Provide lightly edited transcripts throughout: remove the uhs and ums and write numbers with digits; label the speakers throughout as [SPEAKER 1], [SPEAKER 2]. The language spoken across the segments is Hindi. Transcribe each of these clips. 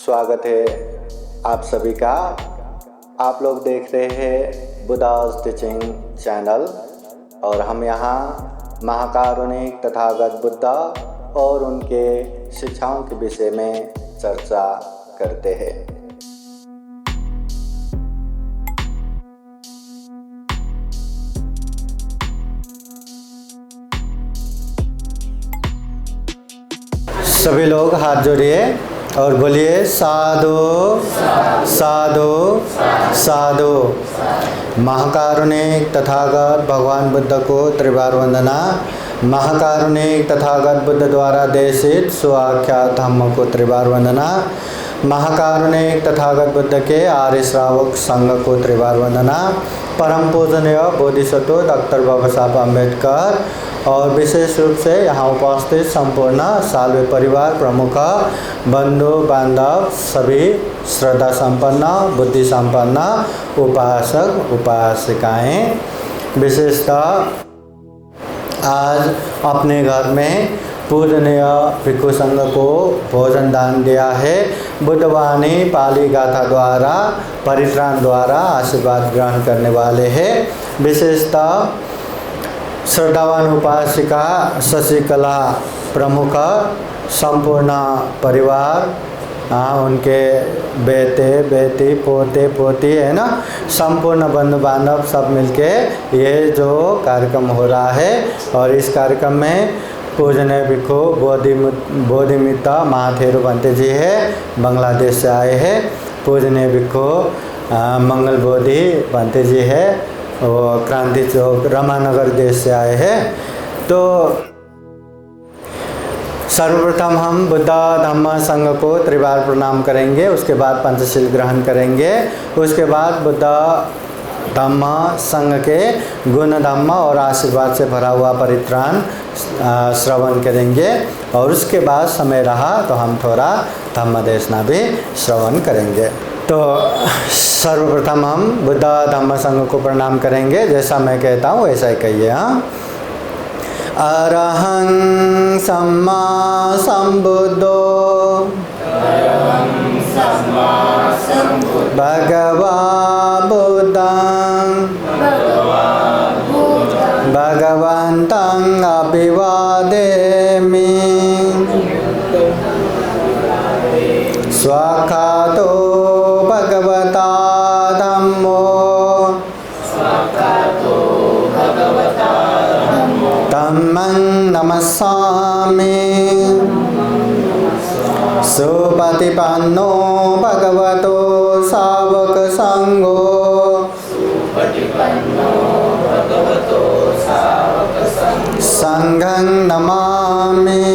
[SPEAKER 1] स्वागत है आप सभी का। आप लोग देख रहे हैं बुद्धास टीचिंग चैनल और हम यहाँ महाकारुणिक तथागत बुद्ध और उनके शिक्षाओं के विषय में चर्चा करते हैं। सभी लोग हाथ जोड़िए और बोलिए साधु साधु साधु। महाकारुणिक तथागत भगवान बुद्ध को त्रिवार वंदना। महाकारुणिक तथागत बुद्ध द्वारा देशित सुआख्यात धम्म को त्रिवार वंदना। महाकारुणिक तथागत बुद्ध के आर्य श्रावक संघ को त्रिवार वंदना। परम पूजनीय बोधिसत्व डॉक्टर बाबा साहब अम्बेडकर और विशेष रूप से यहाँ उपस्थित संपूर्ण साल्वे परिवार प्रमुख बंधु बांधव सभी श्रद्धा संपन्न बुद्धि संपन्न उपासक उपासिकाएं, विशेषतः आज अपने घर में पूजनीय भिक्षु संघ को भोजन दान दिया है। बुद्धवाणी पाली गाथा द्वारा परित्राण द्वारा आशीर्वाद ग्रहण करने वाले हैं। विशेषतः श्रद्धावान उपासिका शशिकला प्रमुख संपूर्ण परिवार, उनके बेटे बेटी पोते पोती है ना, संपूर्ण बंधु बांधव सब मिलके ये जो कार्यक्रम हो रहा है और इस कार्यक्रम में पूजनीय भिक्षु बोधिमिता महाथेरो बंते जी है, बांग्लादेश से आए हैं। पूजनीय भिक्षु मंगल बोधि बंते जी है, वो क्रांति चौक रामानगर देश से आए हैं। तो सर्वप्रथम हम बुद्ध धम्म संघ को त्रिवार प्रणाम करेंगे, उसके बाद पंचशील ग्रहण करेंगे, उसके बाद बुद्ध धम्म संघ के गुण धम्म और आशीर्वाद से भरा हुआ परित्राण श्रवण करेंगे और उसके बाद समय रहा तो हम थोड़ा धम्म देशना भी श्रवण करेंगे। तो सर्वप्रथम हम बुद्ध धम्म संघ को प्रणाम करेंगे, जैसा मैं कहता हूँ वैसा ही कहिए। हाँ, अरहं सम्मा संबुद्धो भगवा बुद्धं भगवन्तं अभिवादेमि स्वाख्यातो भगवता धम्मो धम्मं नमस्सामि सुपतिपन्नो भगवतो सावक संघो संघं नमामि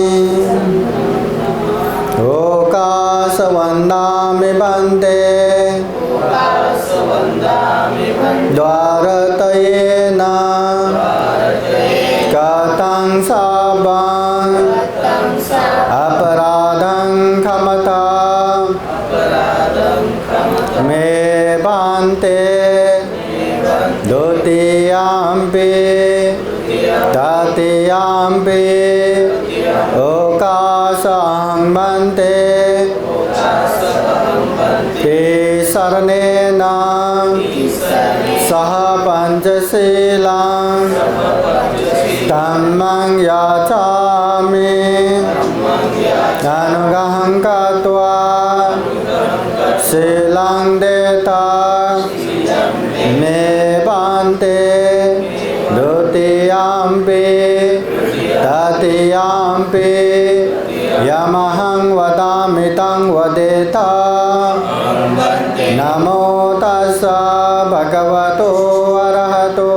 [SPEAKER 1] ओकाश वन्दामि वन्दे द्वारतयेन कथं सावं अपराधं क्षमता मे भान्ते द्वितीयाम्पि तृतीयाम्पि ओकाशं वन्दे ते शरणेन सह पंचशीलं धम्मं याचामि अनुग्रहं कृत्वा शीलं देता मे भान्ते द्वितीयाम्पि तृतीयाम्पि यमहं वदामि तं वदेत। नमो तस्सा भगवतो अरहतो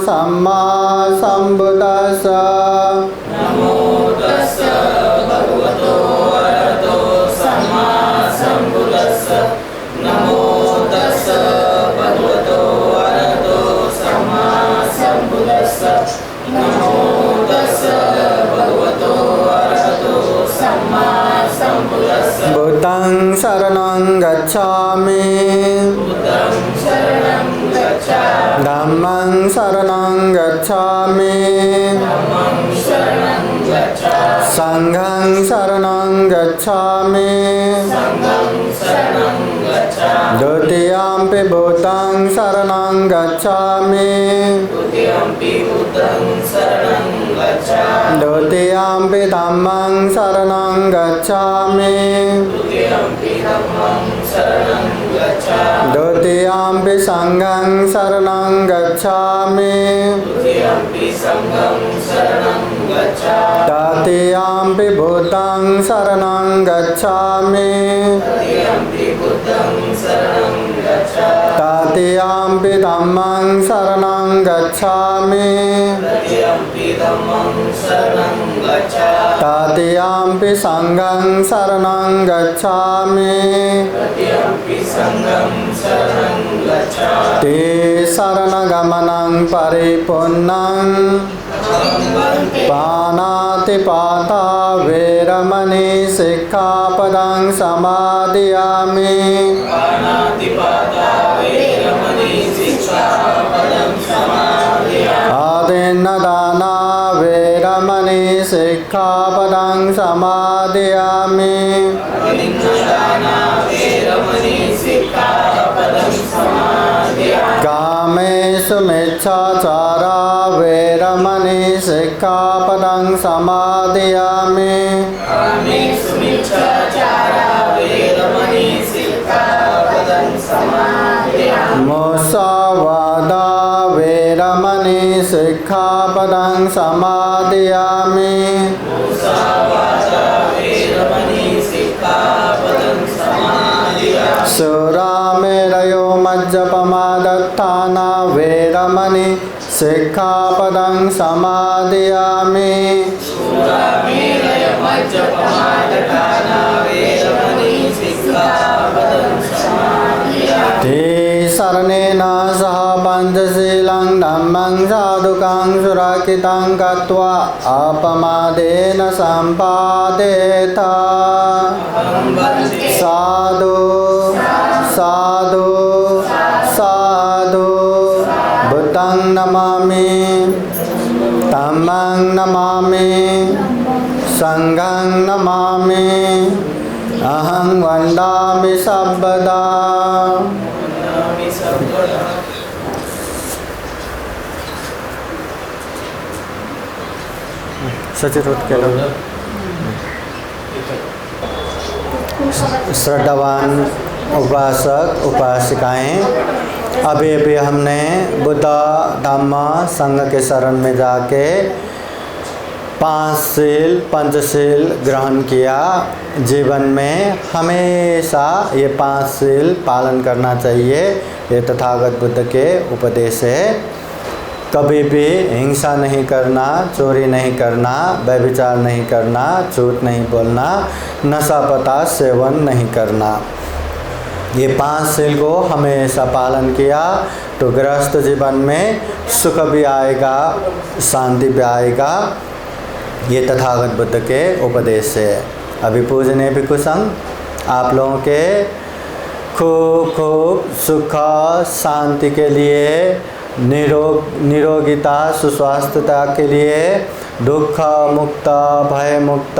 [SPEAKER 1] सम्मा संबुद्दस्सा।
[SPEAKER 2] नमो तस्सा भगवतो अरहतो सम्मा संबुद्दस्सा। नमो तस्सा भगवतो अरहतो सम्मा संबुद्दस्सा। नमो तस्सा भगवतो अरहतो सम्मा संबुद्दस्सा।
[SPEAKER 1] बुद्धं शरणं गच्छामि धम्मं शरणं गच्छामि संघं शरणं गच्छामि
[SPEAKER 2] शरणं गच्छामि
[SPEAKER 1] द्वितीयम्पि बुद्धं शरणं गच्छामि
[SPEAKER 2] द्वितीयम्पि बुद्धं शरणं गच्छामि
[SPEAKER 1] द्वितीयम्पि धम्मं शरणं गच्छामि
[SPEAKER 2] द्वितीयम्पि धम्मं शरणं गच्छामि
[SPEAKER 1] द्वितीयम्पि संघं शरणं गच्छामि
[SPEAKER 2] द्वितीयम्पि संघं शरणं गच्छामि
[SPEAKER 1] तृतीयम्पि बुद्धं शरणं गच्छामि
[SPEAKER 2] तृतीयम्पि बुद्धं शरणं गच्छामि
[SPEAKER 1] तृतीयम्पि धम्मं शरणं गच्छामि
[SPEAKER 2] तृतीयम्पि धम्मं शरणं गच्छामि
[SPEAKER 1] तृतीयम्पि संघं शरणं गच्छामि
[SPEAKER 2] तृतीयम्पि संघं शरणं गच्छामि
[SPEAKER 1] ते शरणगमनं परिपूर्णं पानातिपाता वैरमणि सिक्खापदं समादयामि
[SPEAKER 2] पानातिपाता वैरमणि सिक्खापदं समादयामि
[SPEAKER 1] आदिन्नदाना वैरमणि सिक्खापदं समादयामि
[SPEAKER 2] अदिन्नदाना वैरमणि सिक्खापदं समादयामि
[SPEAKER 1] कामेषु मिच्छाचारा वैरमणि सिक्खापदं समादयामि
[SPEAKER 2] कामेषु मिच्छाचारा वैरमणि सिक्खापदं समादयामि
[SPEAKER 1] मुसावादा वैरमणि सिक्खापदं समादयामि
[SPEAKER 2] मुसावादा वैरमणि सिक्खापदं समादयामि
[SPEAKER 1] सुरामेरयो मज्जपमादत्ताना वैरमणि सिक्खापदं समादयामि
[SPEAKER 2] शूरामेरयमज्जपमादत्ताना वैरमणि सिक्खापदं समादयामि
[SPEAKER 1] ते शरणेन सह पञ्चशीलं धम्मं साधुकं सुरक्षितं कृत्वा अपमादेन सम्पादेत साधु साधु साधु बुद्धं नमामि धम्मं नमामि संघं नमामि अहं वन्दामि सर्वदा। सचित उठ के लोग श्रद्धावान उपासक उपासिकाएं, अभी अभी हमने बुद्ध धम्म संघ के शरण में जाके 5 शील पंचशील ग्रहण किया। जीवन में हमेशा ये 5 शील पालन करना चाहिए। ये तथागत बुद्ध के उपदेश है। कभी भी हिंसा नहीं करना, चोरी नहीं करना, व्यभिचार नहीं करना, झूठ नहीं बोलना, नशा पता सेवन नहीं करना। ये 5 शील को हमेशा पालन किया तो गृहस्थ जीवन में सुख भी आएगा, शांति भी आएगा। ये तथागत बुद्ध के उपदेश है। अभी पूजनीय भिक्षु संघ, आप लोगों के खूब खूब सुख शांति के लिए, निरोगिता सुस्वास्थ्यता के लिए, दुख मुक्त, भय मुक्त,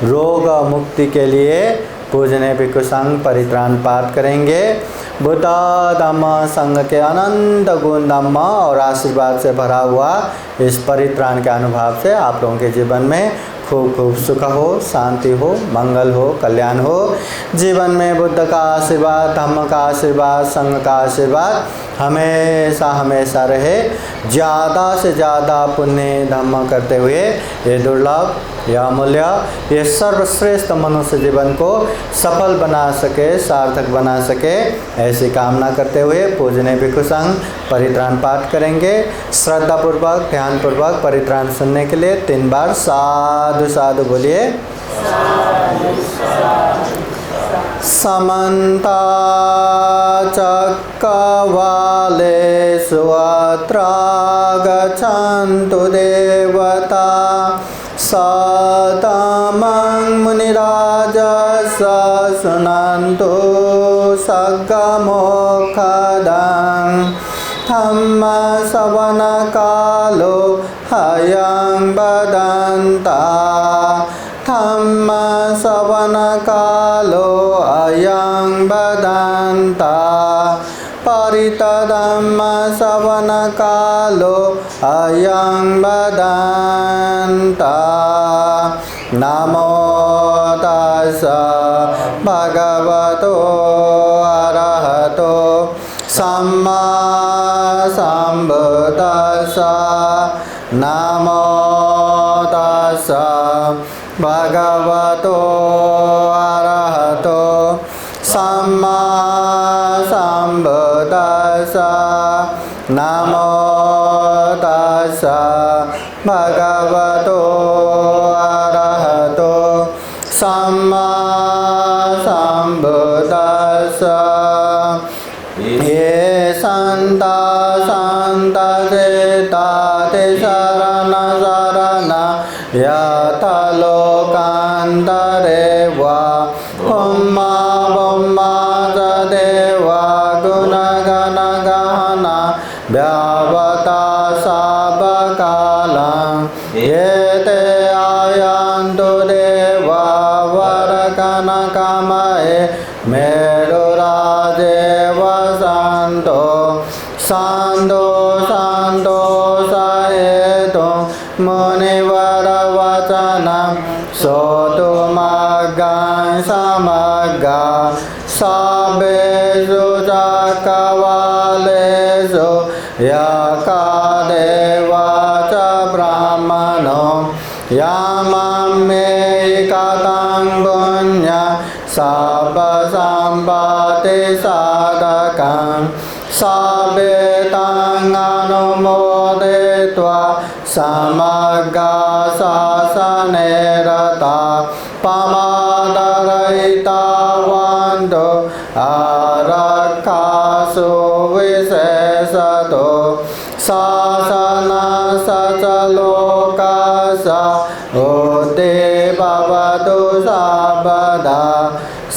[SPEAKER 1] रोग मुक्ति के लिए पूजनीय भिक्षु संघ परित्राण पाठ करेंगे। बुद्ध धम्म संघ के अनंत गुण धम्म और आशीर्वाद से भरा हुआ इस परित्राण के अनुभव से आप लोगों के जीवन में खूब खूब सुख हो, शांति हो, मंगल हो, कल्याण हो। जीवन में बुद्ध का आशीर्वाद, धम्म का आशीर्वाद, संघ का आशीर्वाद हमेशा हमेशा रहे। ज़्यादा से ज़्यादा पुण्य धम्म करते हुए ये दुर्लभ, यह अमूल्य, ये सर्वश्रेष्ठ मनुष्य जीवन को सफल बना सके, सार्थक बना सके, ऐसी कामना करते हुए पूजनीय भिक्षु संघ परित्राण पाठ करेंगे। श्रद्धापूर्वक ध्यानपूर्वक परित्राण सुनने के लिए 3 बार साधु साधु बोलिए। समन्ता चक्रवालेषु अत्र गच्छन्तु देवता सतमं मुनिराजस शृण्वन्तु सद्गमोक्षदं धम्मश्रवणकालो हयं वदन्तः धम्मश्रवणकालो अयं वदन्ता परितधम्मश्रवणकालो अयं वदन्ता नमो तस्स भगवतो अरहतो सम्मा सम्बुद्दस्स नमो तस्स भगवतो अरहतो सम्मा सम्बुद्दस्स नमो तस्स भगवतो अरहतो सम्मा सम्बुद्दस्स ये सन्ता सन्तचेता ते शरण शरण यथा लोकान्तरे वा ब्रह्मा ब्रह्मा च देवा गुणगणगहना व्यावता सावकालं ये ते आयन्तु देवा वरकनकमये मेरुराजेव सन्तो शान्तो शान्तो सहेतु मुनिवरवचनं श्रोतुमग्गां समग्गा सभ्येषु च कवालेषु यकादेवा च ब्राह्मणो यामामेकतं पुण्य सर्वसम्पत्तिसाधकं सभ्येतं अनुमोदयित्वा समग्गा शासने रता प्रमादरहिता वन्तो आरक्षासु विशेषतो शासनस्य च लोकस्य उद्धिः भवतु सर्वदा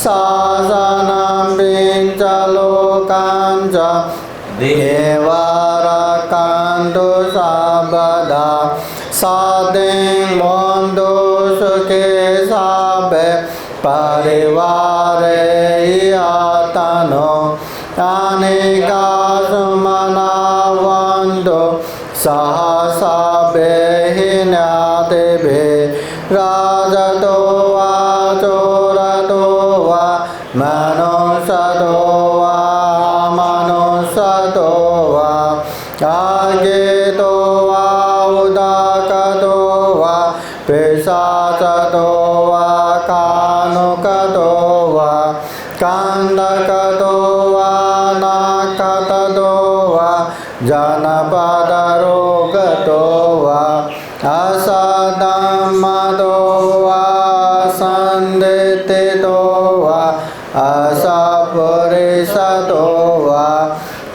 [SPEAKER 1] शासनं विञ्च लोकान् च देवारक्षन्तु सर्वदा साधिं भवन्तु सुखे सर्वे परिवारे यातनो अनेका सुमना वन्तु सहसाभे हिन्यादिभि राजतो वा चोरतो वा मनुष्यतो वा अमनुष्यतो वा आज्ञेतो वा उदाकतो वा पिशाचतो वा कानुकतो वा कान्दकतो वा नाकततो वा जनपदरोगतो वा असदम्मतो वा सन्दित्तितो वा असपुरुषतो वा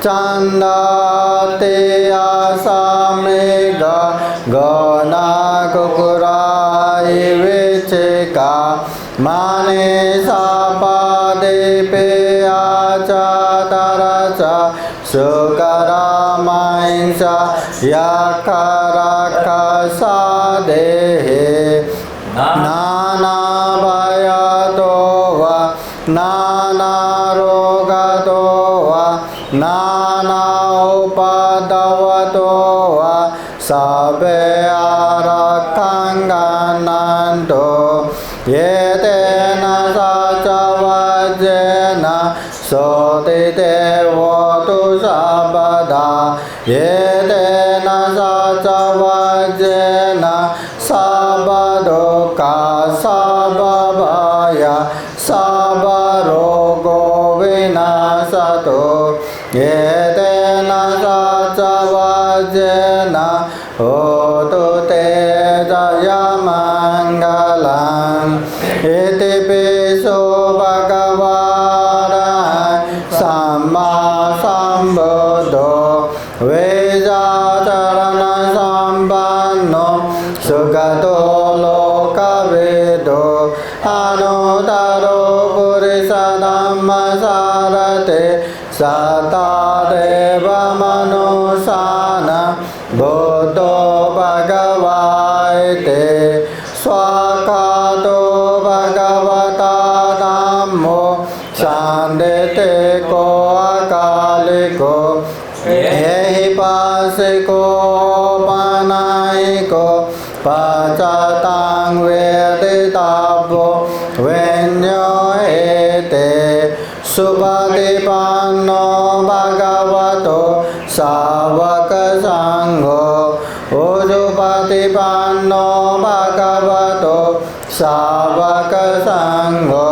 [SPEAKER 1] चन्दाते आसामेघ गौनाकुकुराय विचिका माने सापादेपे आचातरच सुकरामांस यकरकसादेहे नानाभयतो वा नानारोगतो वा नानोपद्रवतो वा सर्वे आरक्षन्तो एतेन सचवज्रेण सोतिते वोतु सर्वदा एतेन सचवज्रेण सर्वदुःखा सर्वभय सर्वरोगो विनाशतो एतेन सचवज्रेण होतु ते जयमङ्गलम् इति पिशो भगवान् सम्मा सम्बुद्धो वेदाचरणसम्पन्नो सुगतो लोकवेदो अनुतरो पुरुषधम्मसारथे सतादेव मनुष्यान् बुद्धो भगवाते स्वाकातो भगवता धम्मो बांधते को अकालिको यही पासिको पानाइको पचातांग वेदितापो वेन्यो एते सुपतिपन्नो भगवतो सावक संघो उजुपतिपन्नो भगवतो सावक संघो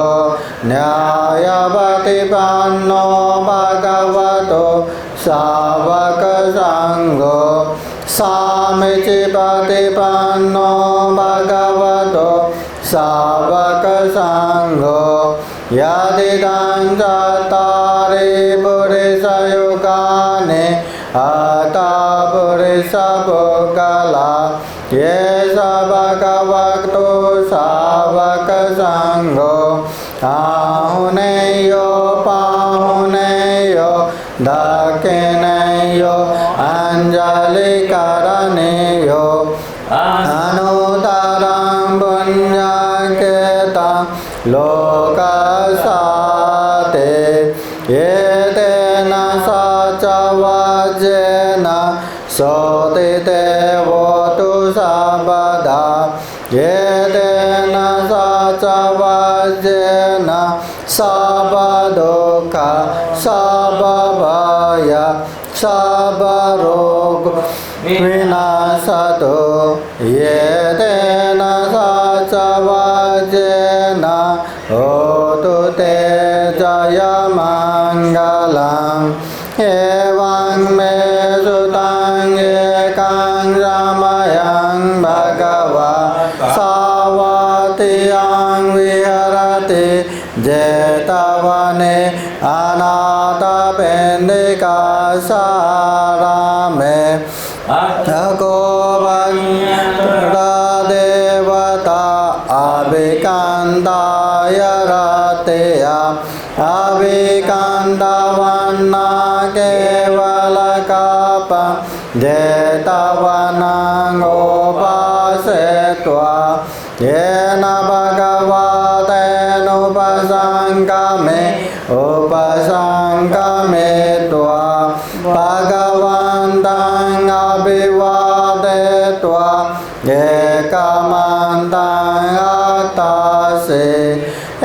[SPEAKER 1] न्यायपतिपन्नो भगवतो सावक संघो सामीचिपतिपन्नो भगवतो सावक संघो यदिदं चत्वारि पुरुषयुगानि अता पुरुषपुगला ये स भगवतो सावक संघो आहुनेयो पाहुनेयो दक्षिणेयो अंजलिकरणेयो अनुतरं पुण्यकृतं लोकसाते एतेन सचवजेन सोतिते वोतु सर्वदा एतेन सचवजेन सर्वदुःख सर्वभय सर्वरोग विनाशतो एतेन सचवजेन होतु ते जयमङ्गलम् एवं मे सुतं एकं रमयं भगवा सावतीयं विहरति जेतवने अनाथपिण्डिकासारामे देवता अभिकान्ताय रतेया अभिकान्तवन्ना केवलकापं जेतवनङ्गोपासेत्वा येन भगवतेनुपसङ्गमे उपसङ्गमे त्वा भगवन्तं अभिवादयित्वा एकमन्तं आतासे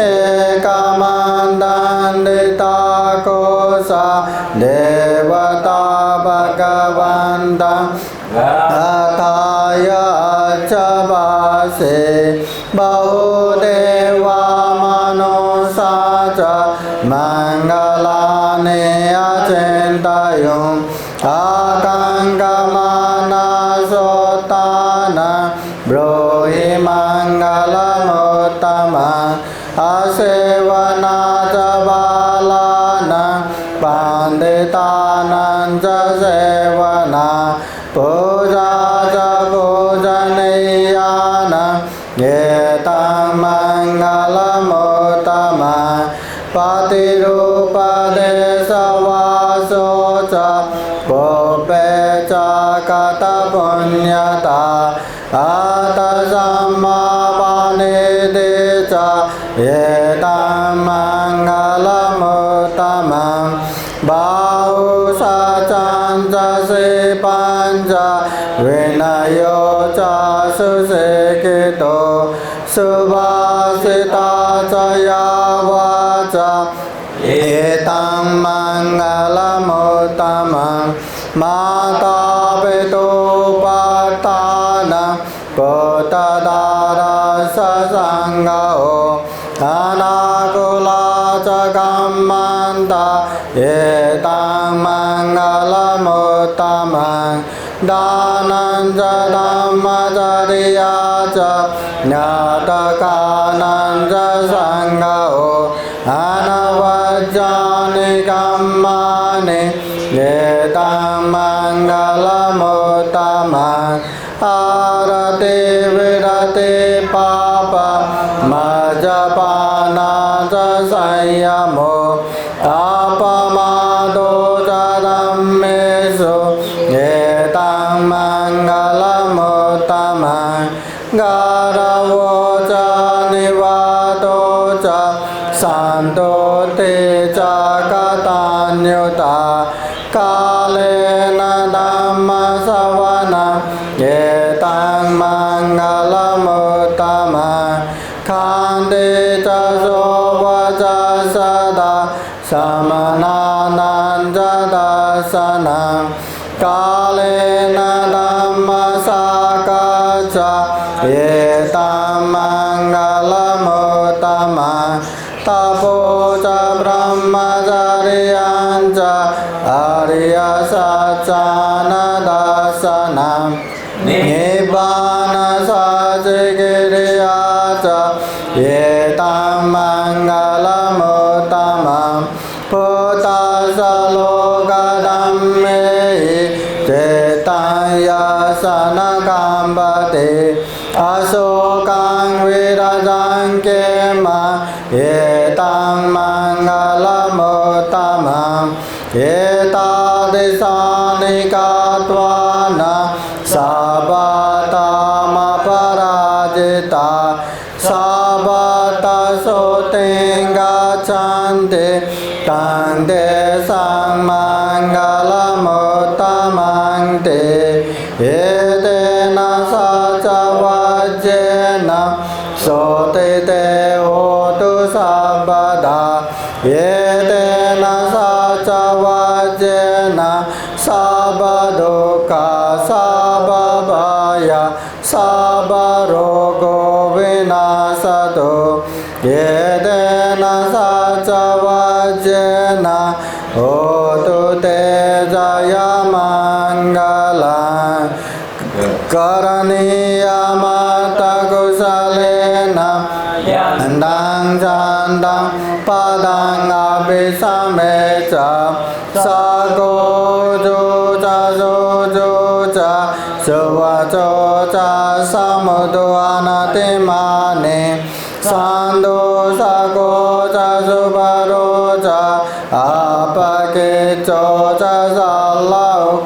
[SPEAKER 1] एकमन्तं दिताकोसा देवता भगवन्तं अथाय च वासे बहुदेवा मनसा च मङ्गलानि अचिन्तयम् आकाङ्क्षमानसोत्थान ब्रूहि मङ्गलमुत्तमम् असेवना च बालानां पण्डितानां च सेवना पूजा च पूजनीयानां एतं मङ्गलमुत्तमम् पतिरूपदेशवासो च पूर्वे च कतपुण्यता अतसम्मापनिधि च एतं मङ्गलमुत्तमम् बाहुशचाञ्च श्रीपञ्च विनयो च सुशिक्षितो सुभाषिता च यावाच एतं मङ्गलमुत्तमम् माता पितुपत्तान पुत्रदारससङ्गो अनाकुला च गम्मन्ता एतं मङ्गलमुत्तमम् दानं च धम्मचर्या च ज्ञातकानं च सङ्गो अनवज्यानि कर्माणि एतं मङ्गलमुत्तमम् आरति विरति पाप मज्जपाना च संयमो अपमादो च रम्येषु एतं मङ्गलमुत्तमम् गारवो च निवातो च शान्तो ते च कथान्युता कालेन धम्मश्रवणं एतं मङ्गलमुत्तमं खण्डे च सोवच सदा समनानन्ददर्शनं कालेन धम्मसाकच एतं मङ्गलमुत्तमं तपो च ब्रह्मचर्यं च आर्यसत्यानन्ददर्शनं निब्बानसच्चिकित्सा च एतं मङ्गलमुत्तमं पुतसलोकधम्मेहि चेतं यसनकाम्बते अशोकं विरजं केम एतं मङ्गलमुत्तमं एतादृशानि कृत्वा न सपतामपराजिता सपतसुतिं गच्छन्ति तं तेषां मङ्गलमुत्तमं ते एतेन सचवज्येन सोतिते होतु सर्वदा एतेन सचवज्येन सर्वदुःखा सर्वभय सर्वरोगो विनाशतु एतेन सचवज्येन होतु ते जयमङ्गलं करणीयमतकुशलेन दं चन्दं पदं अभिसमे च सगोजो च जोजो च सुवचो च समुद्वनतिमाने सन्दोषको च सुभरो च अपकिचो च सल्लौकौदे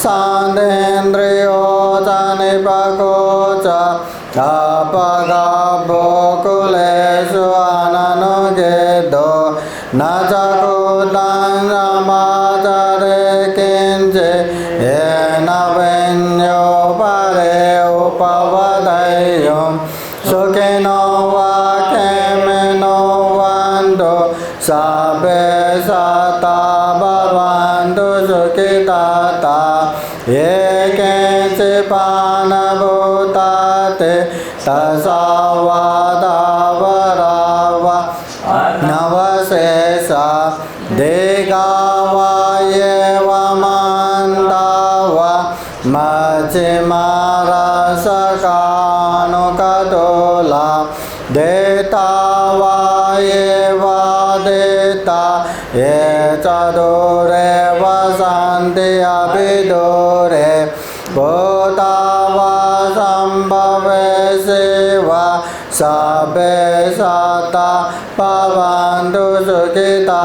[SPEAKER 1] सान्देन्द्रियो च निपको च अपगबोकुलेषु अननुगेदो न च कुतं समाचरे किञ्चित् येन विन्यो परे उपवदेयं सुखिनो वा क्षेमिनो भवन्तु सर्वे सता भवन्तु सुखिता ये केचित् प्राणभूताते तसावादावराव नवशेषा देगावा एवमान्दावा मच्चिमारसकानुकतोला देता वा एवा देता ये च दूरे वसन्ति अभिदूरे भूता वा सम्भवे सेवा सर्वे सता भवन्तु सुखिता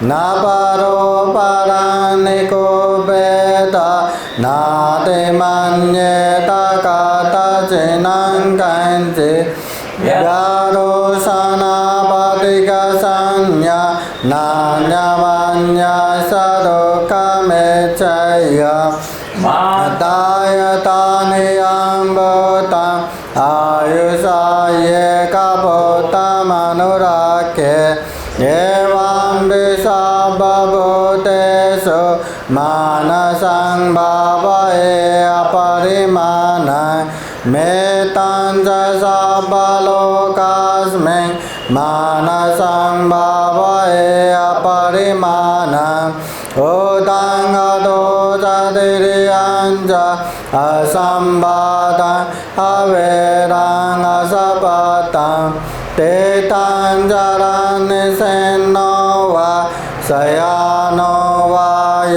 [SPEAKER 1] न परो परानिको वेद नाति मन्येत कथचिनं कञ्चित् व्यारोसनापतिकसंज्ञा नान्यमन्य सदुःखमेच्छय दायतानि अम्बोतं आयुषा ये कपोतमनुराख्ये एवं विषभूतेषु मानसं भावये अपरिमाणं मेतं च सर्वलोकस्मिन् मानसं भावये अपरिमाणम् उदं अधो च तिर्यं च असंवादं अवेरं असपतं तेतं जरन्निसेन्नो वा शयानो वा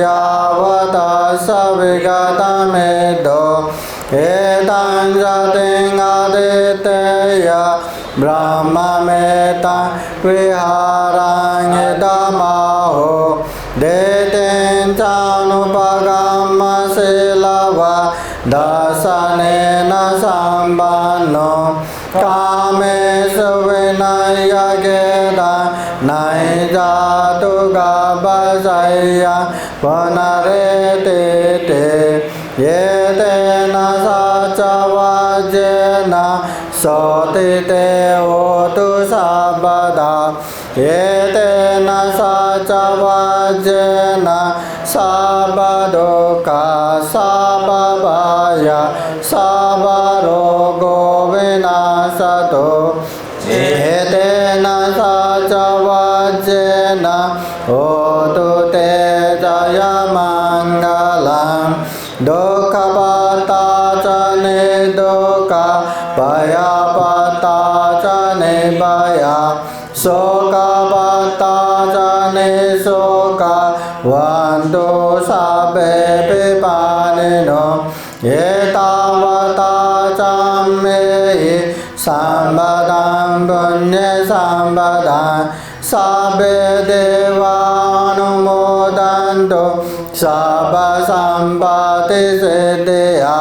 [SPEAKER 1] यावतः विगतमेधो एतं जतिं अदितेय ब्रह्ममेतं विहारं यदमाहो देतेन चानुपगमशीलवा दर्शनेन सम्पन्नो कामेषु नयगेदा नय जातु गावसय्या पुनरेते ते ये तेन सचवाजेन सोतिते होतु सर्वदा ये तेन सचवाजेन सर्वदुःखा सर्वभय सर्वरोगो विनाशतो ये तेन सचवाजेन होतु ते जयमङ्गलम् दुःखपता च निर्दुःखा भयपता च निर्भया शोकपता च निःशोका वन्तु सर्वे विपानिनो एतावता च मे सम्पदां पुण्यसम्पदां सर्वे देवानुमोदन्तु सर्वसम्पत्तिसिद्धिया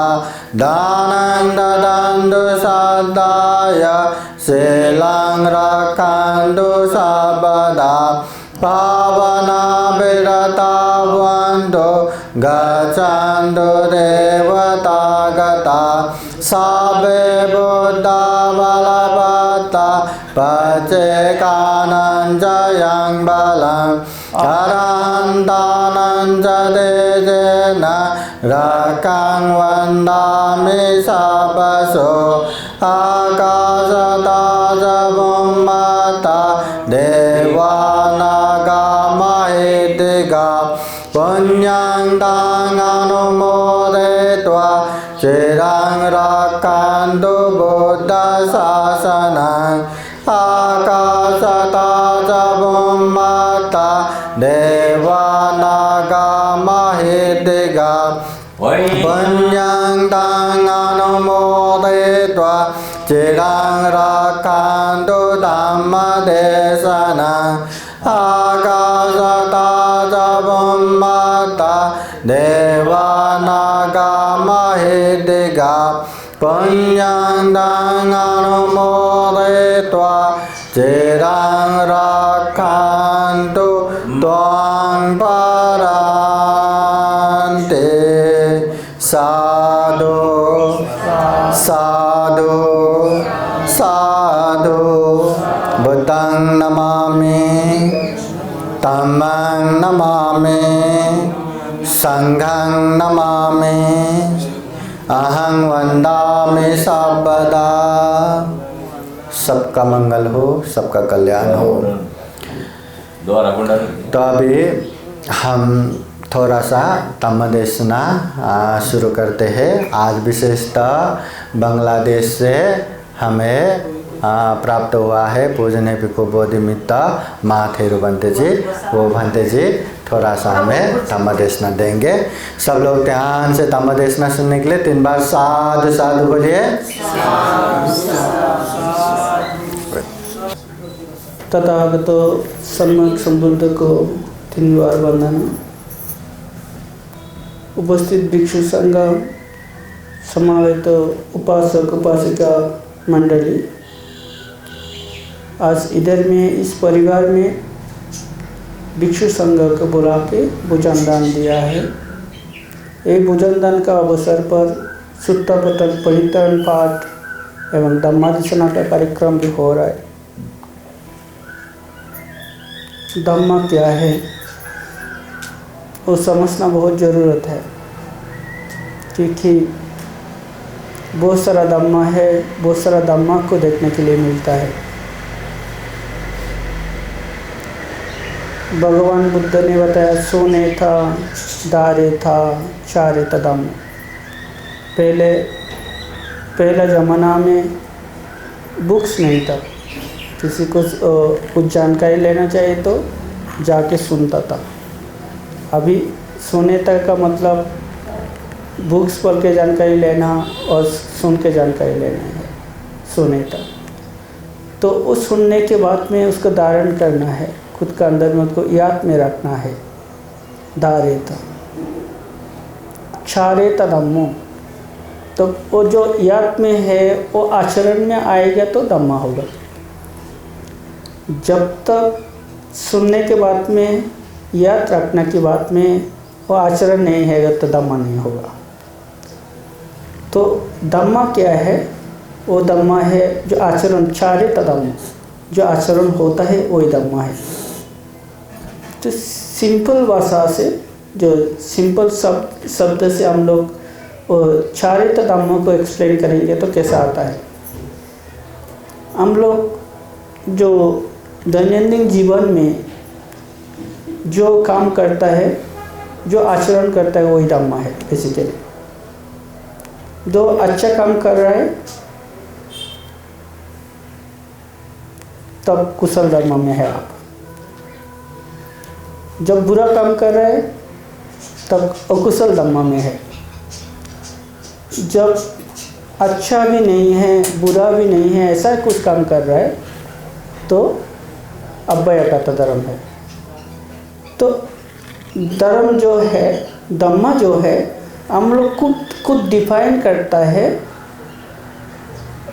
[SPEAKER 1] दानं ददन्तु सदाय शीलं रक्षन्तु सर्वदा पावना विरता वन्तु गच्छन्तु देवता गता सर्वे बुद्धा बलवत्ता पच्चेकानं जयं बलम् अरहन्तानं च तेजेन रक्षं वन्दामि सर्वशो आकाशता च बुम्मता देवानागमहितिगा पुण्यं तान् अनुमोदयित्वा चिरं रक्षन्तु बुद्धशासनम् आकाशता च बुम्मता देवानागमहितिगा पुण्यं तान् अनुमोदयित्वा चिरं रक्षन्तु धम्मदेशनम् आकाशता च बुम्मता देवानागमहितिगा पुण्यं तान् अनुमोदयित्वा चिरं रक्षन्तु त्वां परान्ते साधु साधु साधु बुद्धं नमामि धम्मं नमामि संघं नमामि अहं वंदामि सर्वदा। सबका मंगल हो, सबका कल्याण हो। तो अभी हम थोड़ा सा धम्मदेशना शुरू करते हैं। आज विशेषतः बांग्लादेश से हमें प्राप्त हुआ है पूजनीय भिक्खु बोधिमित्त महाथेरो भंते जी। वो भंते जी थोड़ा सा हमें धम्मदेशना देंगे। सब लोग ध्यान से धम्मदेशना सुनने के लिए 3 बार साधु साधु बोलिए।
[SPEAKER 3] तथागतो सम्यक संबुद्ध को 3 बार वंदन। उपस्थित भिक्षु संघ, समावेत उपासक उपासिका मंडली, आज इधर में इस परिवार में भिक्षु संघ को बुला के भोजन दान दिया है। एक भोजन दान का अवसर पर सुत्ता पतन परितरण पाठ एवं धम्मादेशना का कार्यक्रम भी हो रहा है। धम्म क्या है वो समझना बहुत ज़रूरत है, क्योंकि बहुत सारा धम्मा है, बहुत सारा धम्मा को देखने के लिए मिलता है। भगवान बुद्ध ने बताया सोने था, दारे था, चारे था धम्म। पहला ज़माना में बुक्स नहीं था, किसी को कुछ जानकारी लेना चाहिए तो जाके सुनता था। अभी सुने तक का मतलब बुक्स पढ़ के जानकारी लेना और सुन के जानकारी लेना है। सुने तक तो उस सुनने के बाद में उसको धारण करना है, खुद का अंदर में उसको याद में रखना है। धारेता क्षारेता धम्मो, तो वो जो याद में है वो आचरण में आएगा तो धम्मा होगा। जब तक सुनने के बाद में, याद रखने की बात में वो आचरण नहीं है तो धम्मा नहीं होगा। तो धम्मा क्या है? वो धम्मा है जो आचरण, चारित धम्म, जो आचरण होता है वही धम्मा है। तो सिंपल भाषा से, जो सिंपल शब्द से हम लोग चारित धम्मों को एक्सप्लेन करेंगे तो कैसा आता है। हम लोग जो दैनंदिन जीवन में जो काम करता है, जो आचरण करता है वही धम्मा है बेसिकली। जो अच्छा काम कर रहा है तब कुशल धर्म में है आप। जब बुरा काम कर रहा है तब अकुशल धर्म में है। जब अच्छा भी नहीं है बुरा भी नहीं है ऐसा कुछ काम कर रहा है तो अव्ययगत धर्म है। तो धर्म जो है, धम्मा जो है, हम लोग खुद डिफाइन करता है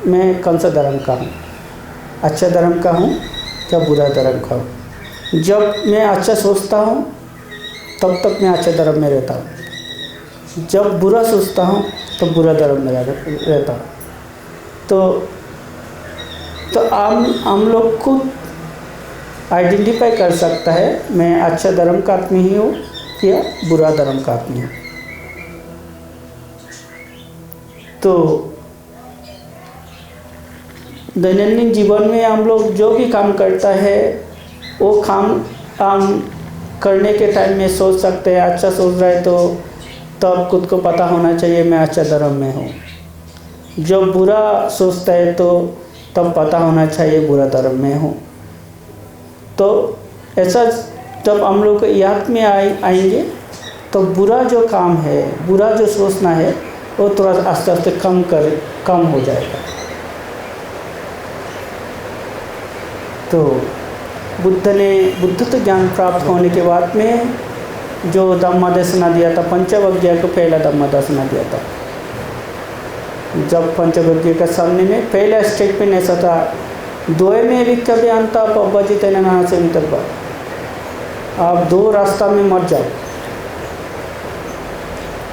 [SPEAKER 3] मैं कौन सा धर्म का हूँ, अच्छा धर्म का हूँ या बुरा धर्म का हूँ। जब मैं अच्छा सोचता हूँ तब तक मैं अच्छे धर्म में रहता हूँ, जब बुरा सोचता हूँ तो बुरा धर्म में रहता हूँ। तो हम लोग खुद आइडेंटिफाई कर सकता है मैं अच्छा धर्म का आदमी ही हूँ या बुरा धर्म का आदमी हूँ। तो दैनंदिन जीवन में हम लोग जो भी काम करता है वो काम करने के टाइम में सोच सकते हैं, अच्छा सोच रहा है तो तब खुद को पता होना चाहिए मैं अच्छा धर्म में हूँ। जो बुरा सोचता है तो तब पता होना चाहिए बुरा धर्म में हूँ। तो ऐसा जब हम लोग याद में आएंगे तो बुरा जो काम है, बुरा जो सोचना है वो थोड़ा आस्ते आस्ते कम हो जाएगा। तो बुद्धत्व ज्ञान प्राप्त होने के बाद में जो धम्मा दर्शना दिया था, पंचवज्ञ को पहला धम्मा दर्शना दिया था। जब पंचवज्ञ का सामने में पहला स्टेटमेंट ऐसा था, द्वय में भी कभी अंता पब्बाजी तेना ना से वितर्बा, आप दो रास्ता में मत जाओ।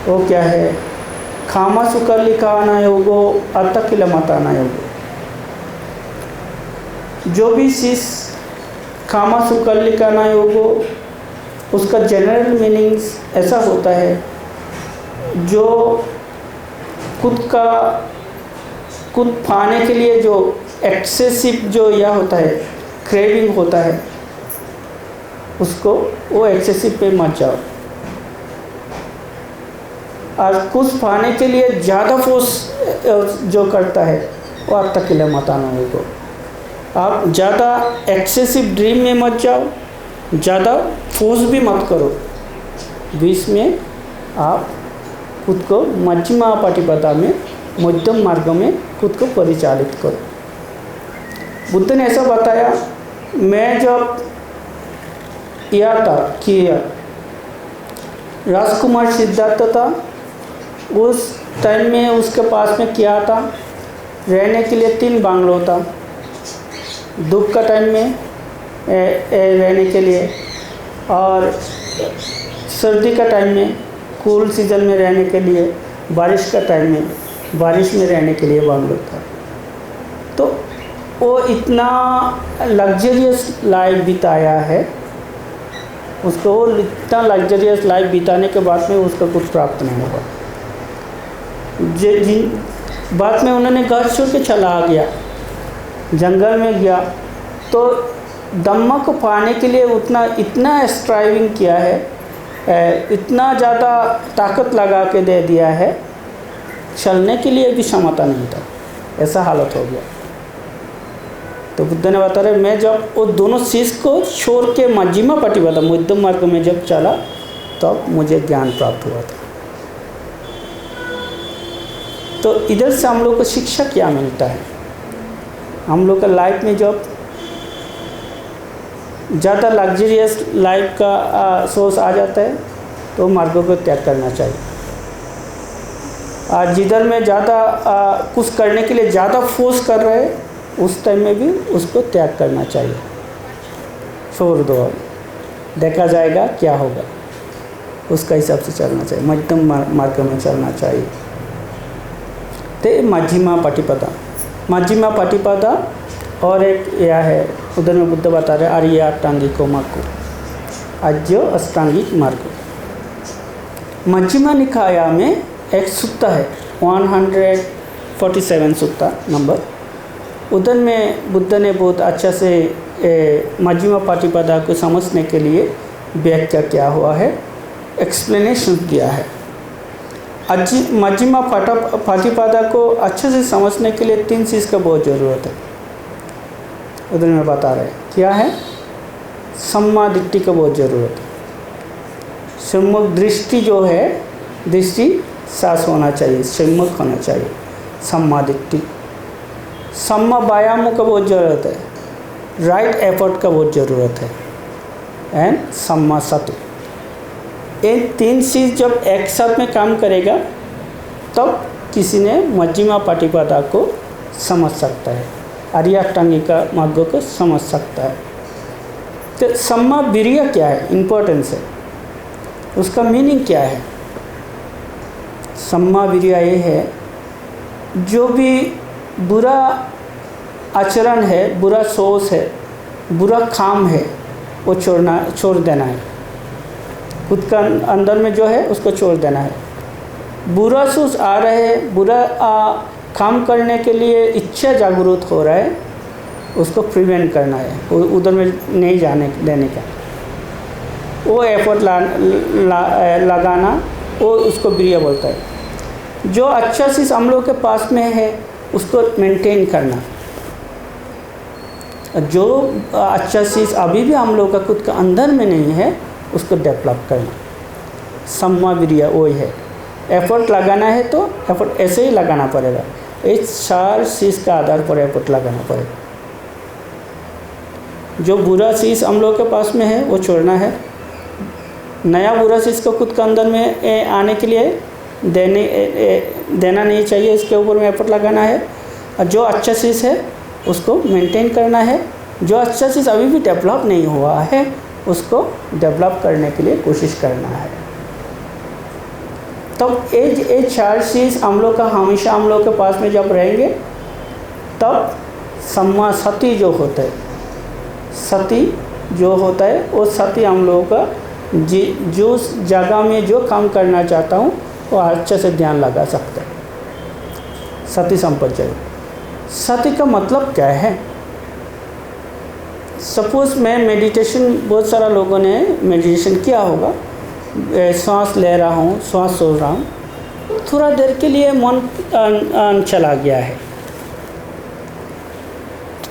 [SPEAKER 3] वो क्या है? खामा सुकली का आना योगो अतकिल मत आना योगो। जो भी चीज़ खामा सुकली का आना योगो, उसका जनरल मीनिंग्स ऐसा होता है जो खुद पाने के लिए जो एक्सेसिव जो यह होता है, क्रेविंग होता है, उसको वो एक्सेसिव पे मत जाओ। और कुछ पाने के लिए ज़्यादा फोर्स जो करता है वो आप तक के लिए मत आना होगा। आप ज़्यादा एक्सेसिव ड्रीम में मत जाओ, ज़्यादा फोर्स भी मत करो। बीच में आप खुद को मध्यमा पाटिपदा में, मध्यम मार्ग में खुद को परिचालित करो। बुद्ध ने ऐसा बताया, मैं जब यह था कि राजकुमार सिद्धार्थ था, उस टाइम में उसके पास में क्या था, रहने के लिए 3 बांग्लो था। धूप का टाइम में रहने के लिए और सर्दी का टाइम में कूल सीज़न में रहने के लिए, बारिश का टाइम में बारिश में रहने के लिए बांग्लो था। तो वो इतना लग्जरियस लाइफ बिताया है, उसको इतना लग्जरियस लाइफ बिताने के बाद में उसका कुछ प्राप्त नहीं हुआ। जिन बाद में उन्होंने घर छोड़ के चला गया, जंगल में गया, तो धम्मा को पाने के लिए इतना स्ट्राइविंग किया है, इतना ज़्यादा ताकत लगा के दे दिया है, चलने के लिए भी क्षमता नहीं था, ऐसा हालत हो गया। तो बुद्ध ने बता रहे, मैं जब वो दोनों चीज़ को छोड़ के मध्यमा पाटिपदा, मध्यम मार्ग में जब चला तब मुझे ज्ञान प्राप्त हुआ था। तो इधर से हम लोग को शिक्षा क्या मिलता है? हम लोग का लाइफ में जब ज़्यादा लग्जरियस लाइफ का सोच आ जाता है तो मार्गों को त्याग करना चाहिए। और जिधर में ज़्यादा कुछ करने के लिए ज़्यादा फोर्स कर रहे हैं उस टाइम में भी उसको त्याग करना चाहिए। छोड़ दो, देखा जाएगा क्या होगा, उसका हिसाब से चलना चाहिए, मध्यम मार्ग में चलना चाहिए। तो मध्यमा पटिपदा, मध्यमा पटिपदा और एक यह है, उधर में बुद्ध बता रहे आर्य अष्टांगिको मार्ग, आर्य अष्टांगिक मार्ग। मध्यमा निकाय में एक सूत्र है 147 सूत्र नंबर, उधर में बुद्ध ने बहुत अच्छा से मध्यमा पटिपदा को समझने के लिए व्याख्या क्या हुआ है, एक्सप्लेनेशन दिया है। मध्यमा पटिपदा को अच्छे से समझने के लिए 3 चीज़ का बहुत ज़रूरत है, उधर में बता रहे क्या है। सम्मा दृष्टि का बहुत ज़रूरत है, सम्यक दृष्टि जो है, दृष्टि साफ होना चाहिए, सम्यक होना चाहिए, सम्मा दृष्टि। सम्मा व्यायाम का बहुत ज़रूरत है, राइट एफर्ट का बहुत ज़रूरत है, एंड सम्मा सति। ये 3 चीज़ जब एक साथ में काम करेगा तब किसी ने मध्यमा पटिपदा को समझ सकता है, आर्य अष्टांगिका मार्ग को समझ सकता है। तो सम्मा वीर्य क्या है, इम्पोर्टेंस है, उसका मीनिंग क्या है। सम्मा वीर्य ये है, जो भी बुरा आचरण है, बुरा सोच है, बुरा काम है, वो छोड़ देना है, खुद का अंदर में जो है उसको छोड़ देना है। बुरा सोच आ रहे हैं, बुरा काम करने के लिए इच्छा जागरूक हो रहा है, उसको प्रिवेंट करना है, उधर में नहीं जाने देने का, वो एफर्ट लगाना, वो उसको वीर्य बोलता है। जो अच्छा चीज़ हम लोग के पास में है उसको मेंटेन करना, जो अच्छा चीज़ अभी भी हम लोग का खुद का अंदर में नहीं है उसको डेवलप करना, सम्मा वीर्य वही है। एफर्ट लगाना है तो एफर्ट ऐसे ही लगाना पड़ेगा, इस 4 चीज़ का आधार पर एफर्ट लगाना पड़ेगा। जो बुरा चीज़ हम लोग के पास में है वो छोड़ना है, नया बुरा चीज़ को खुद के अंदर में आने के लिए देना नहीं चाहिए, इसके ऊपर में एफर्ट लगाना है। और जो अच्छा चीज़ है उसको मेंटेन करना है, जो अच्छा चीज़ अभी भी डेवलप नहीं हुआ है उसको डेवलप करने के लिए कोशिश करना है। तब ये 4 चीज़ हम लोग का हमेशा हम लोग के पास में जब रहेंगे तब सम्मा सति जो होता है, सति जो होता है वो सति हम लोगों का जो जगह में जो काम करना चाहता हूँ वो अच्छे से ध्यान लगा सकता है, सति संपत्ति। सति का मतलब क्या है। सपोज़ मैं मेडिटेशन, बहुत सारा लोगों ने मेडिटेशन किया होगा, सांस ले रहा हूँ, सांस सोच रहा हूँ, थोड़ा देर के लिए मन चला गया है,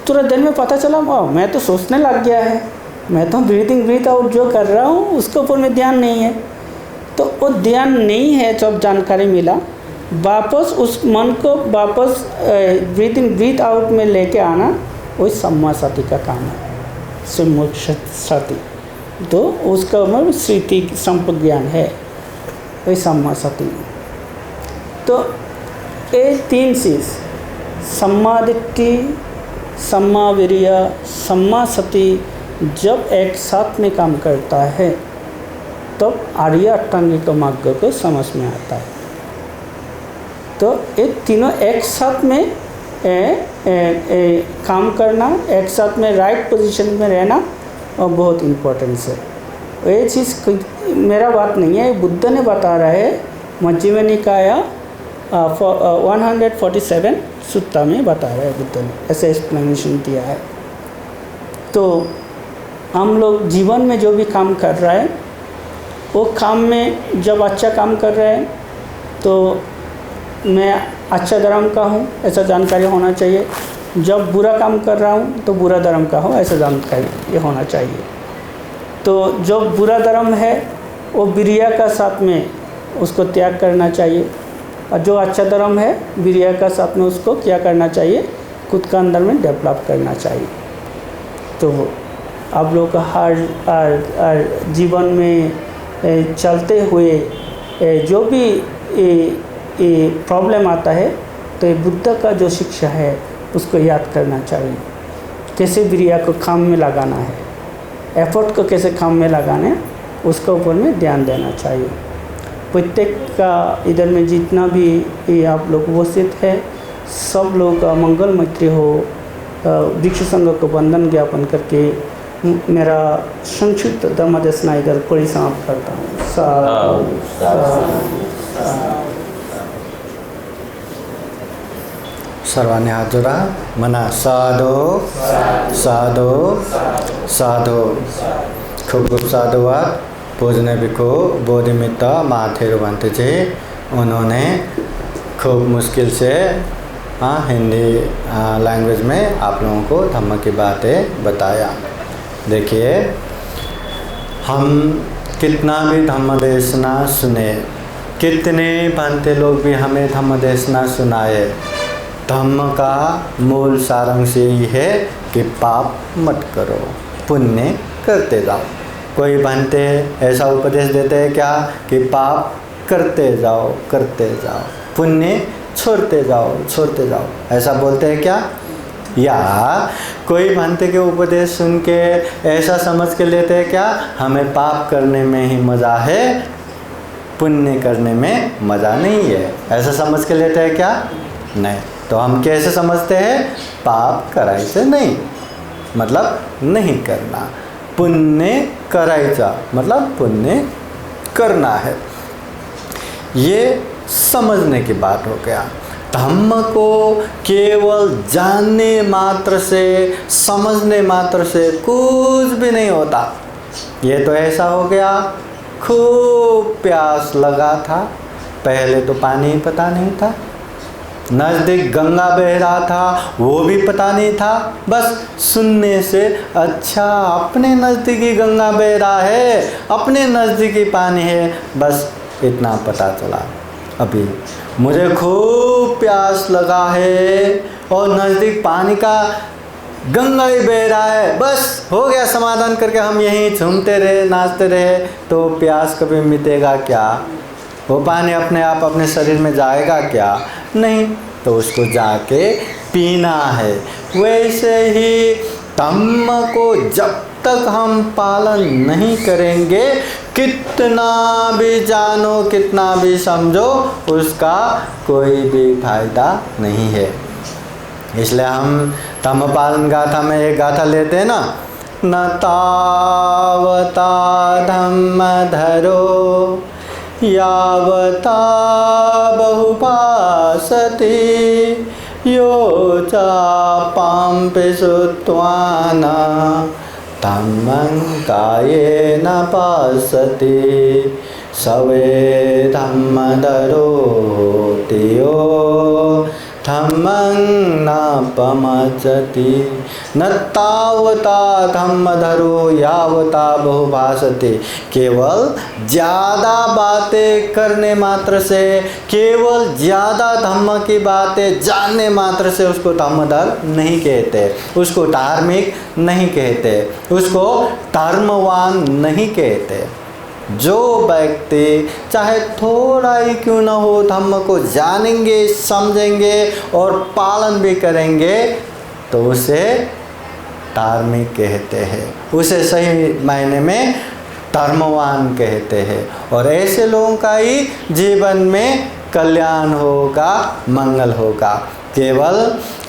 [SPEAKER 3] थोड़ा देर में पता चला मैं तो सोचने लग गया है, मैं तो ब्रीथ आउट जो कर रहा हूँ उसके ऊपर में ध्यान नहीं है। तो वो ध्यान नहीं है, जब जानकारी मिला वापस उस मन को वापस ब्रीथ आउट में लेके आना, वही सम्मा सति का काम है, सम्यक सति। तो उसका मतलब स्मृति संप्रज्ञान है, वही सम्मा सति। तो ये 3 चीज़, सम्मा दृष्टि, सम्मा वीर्य, सम्मा सति जब एक साथ में काम करता है तब आर्य अष्टांगिक मार्ग को समझ में आता है। तो ये तीनों एक साथ में काम करना, एक साथ में राइट पोजीशन में रहना और बहुत इम्पोर्टेंस है। ये चीज़ मेरा बात नहीं है, बुद्ध ने बता रहा है, मध्यमा निकाय 147 सूत्र में बता रहा है, बुद्ध ने ऐसे एक्सप्लेनेशन दिया है। तो हम लोग जीवन में जो भी काम कर रहा है वो काम में जब अच्छा काम कर रहे हैं तो मैं अच्छा धर्म का हूँ ऐसा जानकारी होना चाहिए, जब बुरा काम कर रहा हूँ तो बुरा धर्म का हूँ ऐसा जानकारी ये होना चाहिए। तो जो बुरा धर्म है वो वीर्य का साथ में उसको त्याग करना चाहिए, और जो अच्छा धर्म है वीर्य का साथ में उसको क्या करना चाहिए, खुद का अंदर में डेवलप करना चाहिए। तो आप लोग का हर जीवन में चलते हुए जो भी प्रॉब्लम आता है तो ये बुद्ध का जो शिक्षा है उसको याद करना चाहिए, कैसे वीर्य को काम में लगाना है, एफर्ट को कैसे काम में लगाने, उसके ऊपर में ध्यान देना चाहिए। प्रत्येक का इधर में जितना भी आप लोग उपस्थित है, सब लोग का मंगल मैत्री हो। वृक्ष संघ को वंदन ज्ञापन करके मेरा संक्षिप्त धर्म देशना इधर परिसमाप्त करता हूँ। साधु साधु।
[SPEAKER 1] सर्वांनी हाथ जोड़ा, मना साधु साधु साधु। खूब खूब साधुवाद। पूजने भिक्खु बोधिमित्त महाथेरोवंत जी, उन्होंने खूब मुश्किल से हिंदी लैंग्वेज में आप लोगों को धम्म की बातें बताया। देखिए, हम कितना भी धम्म देशना सुने, कितने भंते लोग भी हमें धम्म देशना सुनाए, धम्म का मूल सारांश यही है कि पाप मत करो, पुण्य करते जाओ। कोई भंते ऐसा उपदेश देते हैं क्या कि पाप करते जाओ पुण्य छोड़ते जाओ, ऐसा बोलते हैं क्या? या कोई भंते के उपदेश सुन के ऐसा समझ के लेते हैं क्या हमें पाप करने में ही मज़ा है, पुण्य करने में मज़ा नहीं है, ऐसा समझ के लेते हैं क्या? नहीं। तो हम कैसे समझते हैं? पाप करायचं नहीं मतलब नहीं करना, पुण्य करायचा मतलब पुण्य करना है। ये समझने की बात हो गया। धम्म को केवल जानने मात्र से, समझने मात्र से कुछ भी नहीं होता। ये तो ऐसा हो गया, खूब प्यास लगा था, पहले तो पानी ही पता नहीं था, नज़दीक गंगा बह रहा था वो भी पता नहीं था, बस सुनने से अच्छा अपने नज़दीकी गंगा बह रहा है, अपने नज़दीकी पानी है, बस इतना पता चला। अभी मुझे खूब प्यास लगा है और नज़दीक पानी का गंगा ही बह रहा है, बस हो गया समाधान करके हम यहीं झूमते रहे, नाचते रहे, तो प्यास कभी मिटेगा क्या? वो पानी अपने आप अपने शरीर में जाएगा क्या? नहीं। तो उसको जाके पीना है। वैसे ही धम्म को जब तक हम पालन नहीं करेंगे, कितना भी जानो, कितना भी समझो, उसका कोई भी फायदा नहीं है। इसलिए हम धम्म पालन गाथा में एक गाथा लेते हैं ना, न तावता धम्म धरो यावता बहुभासते यो चापां सुत्वान धम्मं कायेन पासते सवे धम्मधरो तेयो धम्मं न पमचति न तावता धम्मधरो यावता बहुभाषते। केवल ज़्यादा बातें करने मात्र से, केवल ज़्यादा धम्म की बातें जानने मात्र से उसको धम्मधर नहीं कहते, उसको धार्मिक नहीं कहते, उसको धर्मवान नहीं कहते। जो व्यक्ति चाहे थोड़ा ही क्यों न हो धम्म को जानेंगे, समझेंगे और पालन भी करेंगे, तो उसे धार्मिक कहते हैं, उसे सही मायने में धर्मवान कहते हैं। और ऐसे लोगों का ही जीवन में कल्याण होगा, मंगल होगा। केवल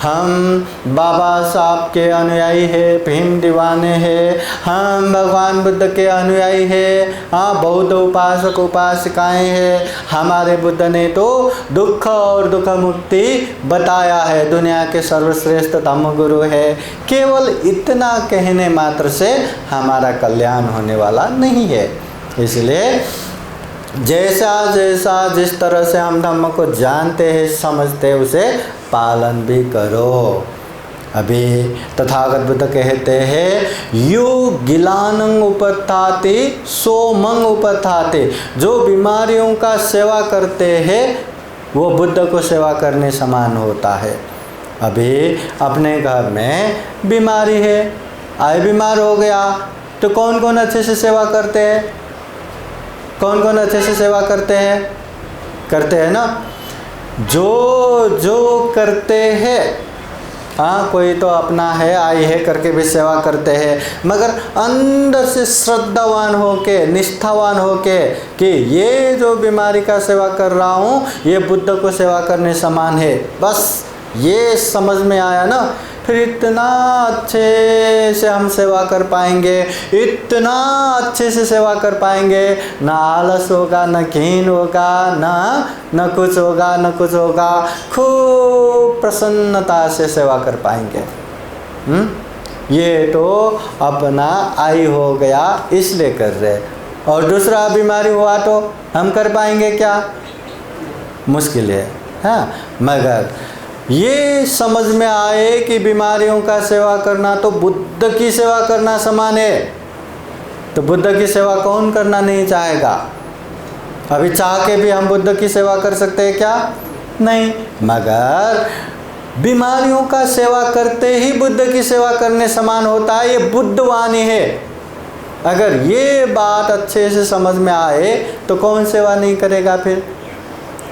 [SPEAKER 1] हम बाबा साहब के अनुयायी है, भीम दीवाने हैं, हम भगवान बुद्ध के अनुयायी हैं, हाँ बौद्ध उपासक उपासिकाएँ हैं, हमारे बुद्ध ने तो दुख और दुख मुक्ति बताया है, दुनिया के सर्वश्रेष्ठ धम्म गुरु है। केवल इतना कहने मात्र से हमारा कल्याण होने वाला नहीं है। इसलिए जैसा जैसा जिस तरह से हम धम्म को जानते हैं, समझते हैं, उसे पालन भी करो। अभी तथागत बुद्ध कहते हैं यो गिलानं उपत्थाति सोमं उपत्थाति। जो बीमारियों का सेवा करते हैं वो बुद्ध को सेवा करने समान होता है। अभी अपने घर में बीमारी है, आए बीमार हो गया, तो कौन कौन अच्छे से सेवा करते हैं? कौन कौन अच्छे से सेवा करते हैं? करते हैं ना? जो जो करते हैं हाँ कोई तो अपना है आई है करके भी सेवा करते हैं, मगर अंदर से श्रद्धावान होके निष्ठावान होके कि ये जो बीमारी का सेवा कर रहा हूँ ये बुद्ध को सेवा करने समान है, बस ये समझ में आया ना, फिर इतना अच्छे से हम सेवा कर पाएंगे, इतना अच्छे से सेवा कर पाएंगे, ना आलस होगा, ना घिन होगा, ना कुछ होगा, ना कुछ होगा, खूब प्रसन्नता से सेवा कर पाएंगे। ये तो अपना आई हो गया इसलिए कर रहे, और दूसरा बीमारी हुआ तो हम कर पाएंगे क्या? मुश्किल है। हाँ, मगर ये समझ में आए कि बीमारियों का सेवा करना तो बुद्ध की सेवा करना समान है, तो बुद्ध की सेवा कौन करना नहीं चाहेगा? अभी चाह के भी हम बुद्ध की सेवा कर सकते हैं क्या? नहीं, मगर बीमारियों का सेवा करते ही बुद्ध की सेवा करने समान होता है, ये बुद्ध वाणी है। अगर ये बात अच्छे से समझ में आए तो कौन सेवा नहीं करेगा फिर,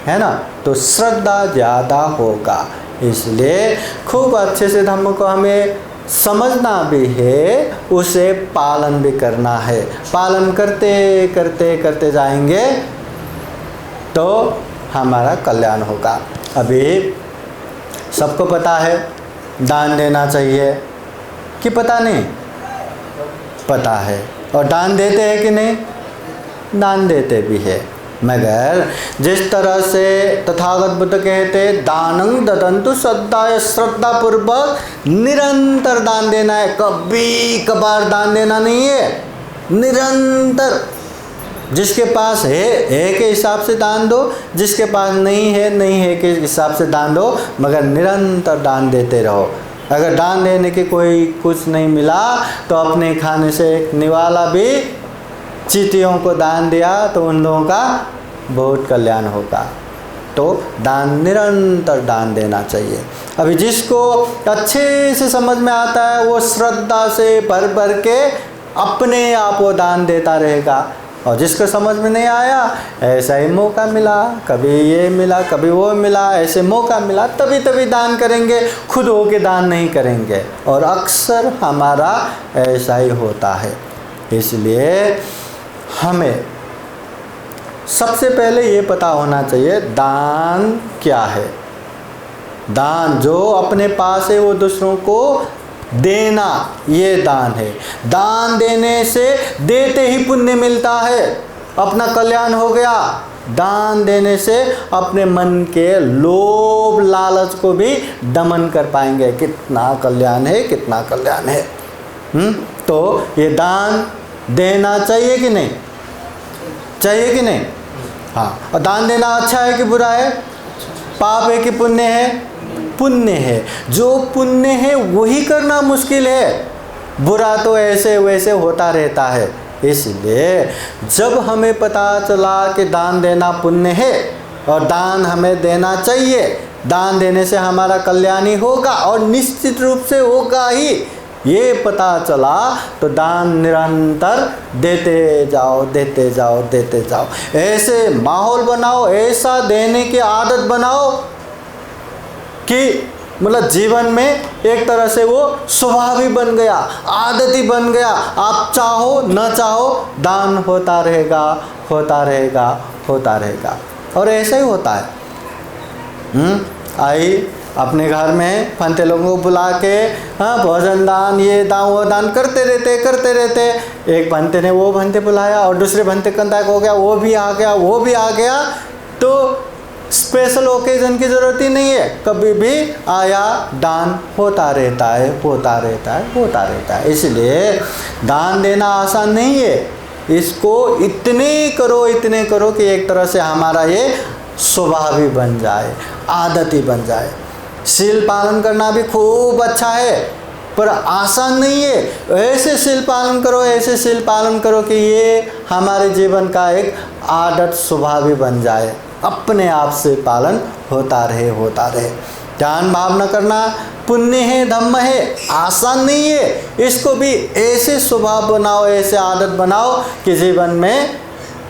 [SPEAKER 1] है ना? तो श्रद्धा ज़्यादा होगा, इसलिए खूब अच्छे से धर्म को हमें समझना भी है, उसे पालन भी करना है। पालन करते करते करते जाएंगे तो हमारा कल्याण होगा। अभी सबको पता है दान देना चाहिए कि पता नहीं? पता है, और दान देते हैं कि नहीं? दान देते भी है, मगर जिस तरह से तथागत बुद्ध कहते दानं ददन्तु श्रद्धाय, श्रद्धा पूर्वक निरंतर दान देना है, कभी कभार दान देना नहीं है, निरंतर। जिसके पास है के हिसाब से दान दो, जिसके पास नहीं है के हिसाब से दान दो, मगर निरंतर दान देते रहो। अगर दान देने के कोई कुछ नहीं मिला तो अपने खाने से एक निवाला भी चींटियों को दान दिया तो उन लोगों का बहुत कल्याण होगा। तो दान निरंतर दान देना चाहिए। अभी जिसको अच्छे से समझ में आता है वो श्रद्धा से भर भर के अपने आप वो दान देता रहेगा, और जिसको समझ में नहीं आया ऐसा ही मौका मिला, कभी ये मिला कभी वो मिला, ऐसे मौका मिला तभी तभी दान करेंगे, खुद होके दान नहीं करेंगे, और अक्सर हमारा ऐसा ही होता है। इसलिए हमें सबसे पहले ये पता होना चाहिए दान क्या है। दान जो अपने पास है वो दूसरों को देना, ये दान है। दान देने से देते ही पुण्य मिलता है, अपना कल्याण हो गया। दान देने से अपने मन के लोभ लालच को भी दमन कर पाएंगे। कितना कल्याण है, कितना कल्याण है। तो ये दान देना चाहिए कि नहीं? चाहिए कि नहीं? हाँ। और दान देना अच्छा है कि बुरा है? पाप है कि पुण्य है? पुण्य है। जो पुण्य है वही करना मुश्किल है, बुरा तो ऐसे वैसे होता रहता है। इसलिए जब हमें पता चला कि दान देना पुण्य है और दान हमें देना चाहिए, दान देने से हमारा कल्याण ही होगा और निश्चित रूप से होगा ही, ये पता चला तो दान निरंतर देते जाओ, देते जाओ, देते जाओ। ऐसे माहौल बनाओ, ऐसा देने की आदत बनाओ कि मतलब जीवन में एक तरह से वो स्वभाव ही बन गया, आदत ही बन गया। आप चाहो न चाहो दान होता रहेगा, होता रहेगा, होता रहेगा। और ऐसा ही होता है। आई अपने घर में फंते लोगों को बुला के हाँ भोजन दान, ये दान वो दान करते रहते। एक भंते ने वो भंते बुलाया और दूसरे भंते कंधा हो गया, वो भी आ गया, वो भी आ गया। तो स्पेशल ओकेजन की ज़रूरत ही नहीं है, कभी भी आया दान होता रहता है, होता रहता है, होता रहता है। इसलिए दान देना आसान नहीं है। इसको इतने करो कि एक तरह से हमारा ये स्वभाव ही बन जाए, आदत ही बन जाए। शील पालन करना भी खूब अच्छा है पर आसान नहीं है। ऐसे शील पालन करो, ऐसे शील पालन करो कि ये हमारे जीवन का एक आदत स्वभाव ही बन जाए, अपने आप से पालन होता रहे, होता रहे। ध्यान भावना करना पुण्य है, धम्म है, आसान नहीं है। इसको भी ऐसे स्वभाव बनाओ, ऐसे आदत बनाओ कि जीवन में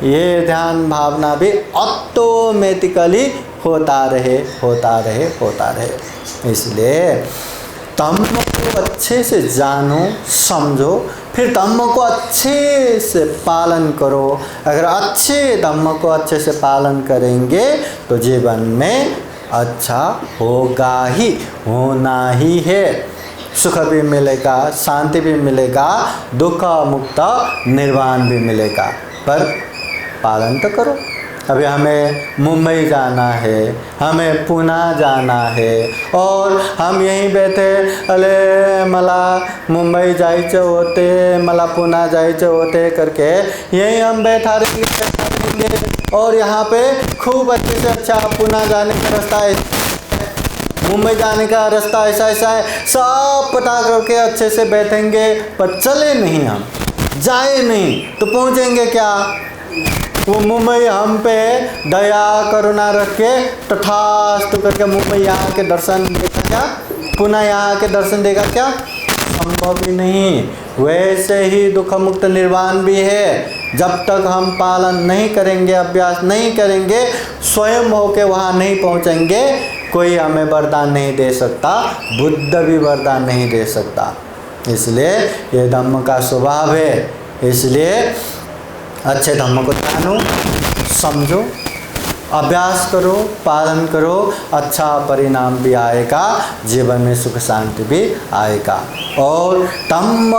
[SPEAKER 1] ये ध्यान भावना भी ऑटोमेटिकली होता रहे, होता रहे, होता रहे। इसलिए धम्म को अच्छे से जानो, समझो, फिर धम्म को अच्छे से पालन करो। अगर अच्छे धम्म को अच्छे से पालन करेंगे तो जीवन में अच्छा होगा ही, होना ही है। सुख भी मिलेगा, शांति भी मिलेगा, दुख मुक्त निर्वाण भी मिलेगा, पर पालन तो करो। अभी हमें मुंबई जाना है, हमें पुणे जाना है, और हम यहीं बैठे, अरे मला मुंबई जायचं होते, मला पुणे जायचं होते करके यहीं हम बैठा रहेंगे, और यहाँ पे खूब अच्छे से अच्छा पुणे जाने का रास्ता है, मुंबई जाने का रास्ता ऐसा ऐसा है, सब पता करके अच्छे से बैठेंगे, पर चले नहीं, हम जाए नहीं तो पहुँचेंगे क्या? वो मुंबई हम पे दया करुणा रख के तथास्तु करके मुंबई यहाँ के दर्शन देगा क्या? पुणे यहाँ के दर्शन देगा क्या? संभव ही नहीं। वैसे ही दुख मुक्त निर्वाण भी है। जब तक हम पालन नहीं करेंगे, अभ्यास नहीं करेंगे, स्वयं होके वहाँ नहीं पहुँचेंगे, कोई हमें वरदान नहीं दे सकता, बुद्ध भी वरदान नहीं दे सकता। इसलिए ये धम्म का स्वभाव है। इसलिए अच्छे धम्म को जानो, समझो, अभ्यास करो, पालन करो, अच्छा परिणाम भी आएगा, जीवन में सुख शांति भी आएगा। और धम्म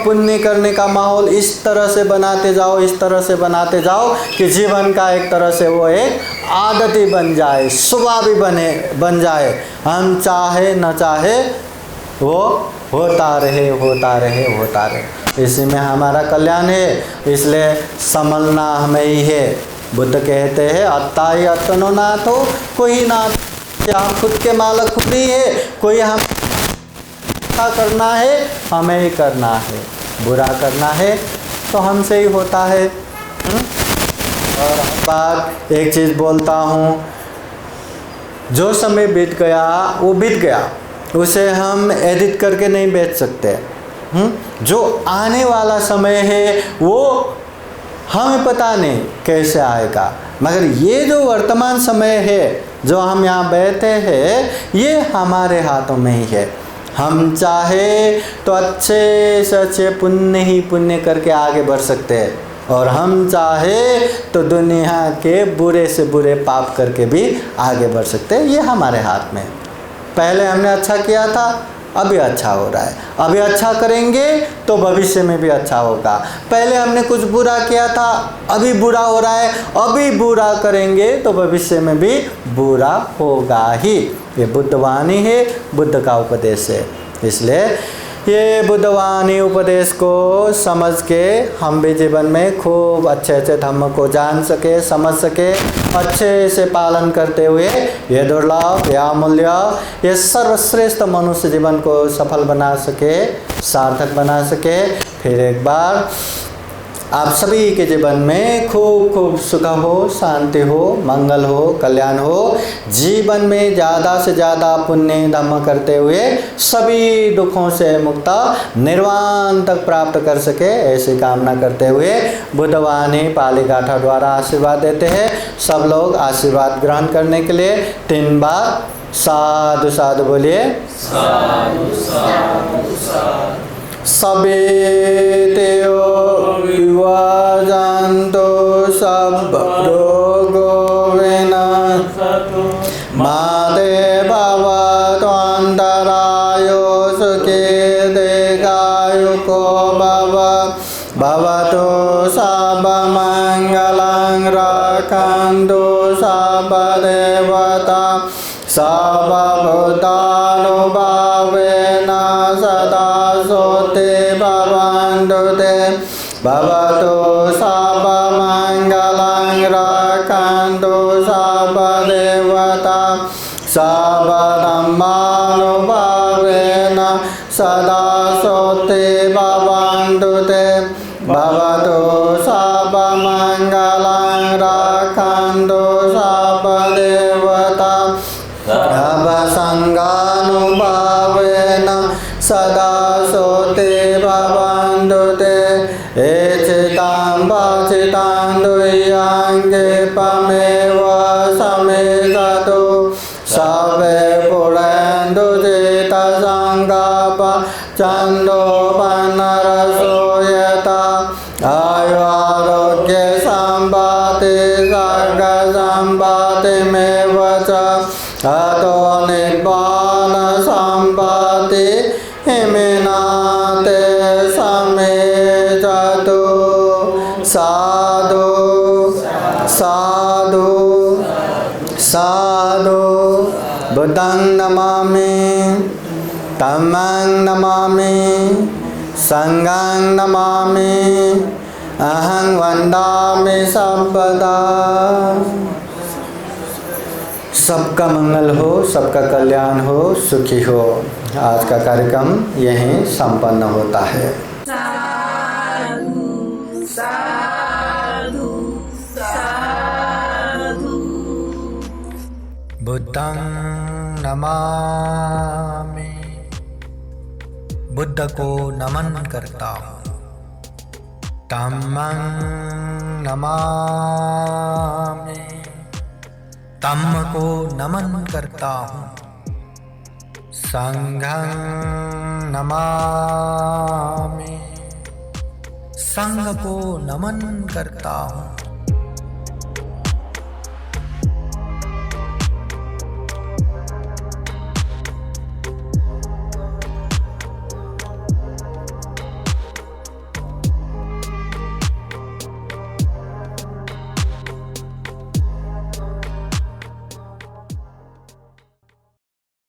[SPEAKER 1] पुण्य करने का माहौल इस तरह से बनाते जाओ, इस तरह से बनाते जाओ कि जीवन का एक तरह से वो एक आदत ही बन जाए, स्वभाव भी बन जाए। हम चाहे न चाहे वो होता रहे, होता रहे, होता रहे। इसी में हमारा कल्याण है। इसलिए संभलना हमें ही है। बुद्ध कहते हैं अत्ता ही अत्तनो नाथ हो, कोई नाथ, हम खुद के मालिक खुद ही है। कोई हम करना है, हमें ही करना है। बुरा करना है तो हमसे ही होता है। और बात एक चीज़ बोलता हूँ, जो समय बीत गया वो बीत गया, उसे हम एडिट करके नहीं बेच सकते। जो आने वाला समय है वो हमें पता नहीं कैसे आएगा, मगर ये जो वर्तमान समय है, जो हम यहाँ बैठे हैं, ये हमारे हाथों में ही है। हम चाहे तो अच्छे से अच्छे पुण्य ही पुण्य करके आगे बढ़ सकते हैं, और हम चाहे तो दुनिया के बुरे से बुरे पाप करके भी आगे बढ़ सकते हैं। ये हमारे हाथ में। पहले हमने अच्छा किया था, अभी अच्छा हो रहा है, अभी अच्छा करेंगे तो भविष्य में भी अच्छा होगा। पहले हमने कुछ बुरा किया था, अभी बुरा हो रहा है, अभी बुरा करेंगे तो भविष्य में भी बुरा होगा ही। ये बुद्धवाणी है, बुद्ध का उपदेश है। इसलिए ये बुद्धवाणी उपदेश को समझ के हम भी जीवन में खूब अच्छे अच्छे धम्म को जान सके, समझ सके, अच्छे से पालन करते हुए ये दुर्लभ, ये अमूल्य, ये सर्वश्रेष्ठ मनुष्य जीवन को सफल बना सके, सार्थक बना सके। फिर एक बार आप सभी के जीवन में खूब खूब सुख हो, शांति हो, मंगल हो, कल्याण हो। जीवन में ज़्यादा से ज़्यादा पुण्य धम्म करते हुए सभी दुखों से मुक्त निर्वाण तक प्राप्त कर सके, ऐसी कामना करते हुए बुद्धवाणी पाली गाथा द्वारा आशीर्वाद देते हैं। सब लोग आशीर्वाद ग्रहण करने के लिए 3 बार साधु साधु बोलिए।
[SPEAKER 2] साधु साधु साधु।
[SPEAKER 1] सवेतेयो विवाजान्तो सब रोगो विनाशतु माते भवत्वन्तरायो सुखे दीर्घायुको भवतु सर्वमङ्गलं रक्षन्तु सर्वदेवता सर्वभूतानुभावेन सदा सोते भवन्तु ते भवतु सर्वमङ्गलं रक्षन्तु सर्वदेवता सर्वधर्मानुभावेन सदा सोते भवन्तु ते भवतु सर्वमङ्गलं रक्षन्तु सर्वदेवता सर्वसङ्गानुभावेन सदा सोते भवन्तु ते एचितां वाचितां दुह्याङ्गे पमेव समेततु सर्वे पुरन्तु चेतसङ्गा आयुरारोग्य संपत्ति सर्ग संपत्ति में वच अतो निर्वाण संपत्ति हिमिनाते समेततो साधु साधु साधु बुद्धं नमामि धम्मं नमामि संघं नमामि अहं वन्दामि सर्वदा। सबका मंगल हो, सबका कल्याण हो, सुखी हो। आज का कार्यक्रम यहीं संपन्न होता है।
[SPEAKER 2] साधु साधु साधु।
[SPEAKER 1] बुद्धं नमामि, बुद्ध को नमन करता हूँ। धम्मं नमामि, धम्म को नमन करता हूँ। संघं नमामि, संघ को नमन करता हूँ।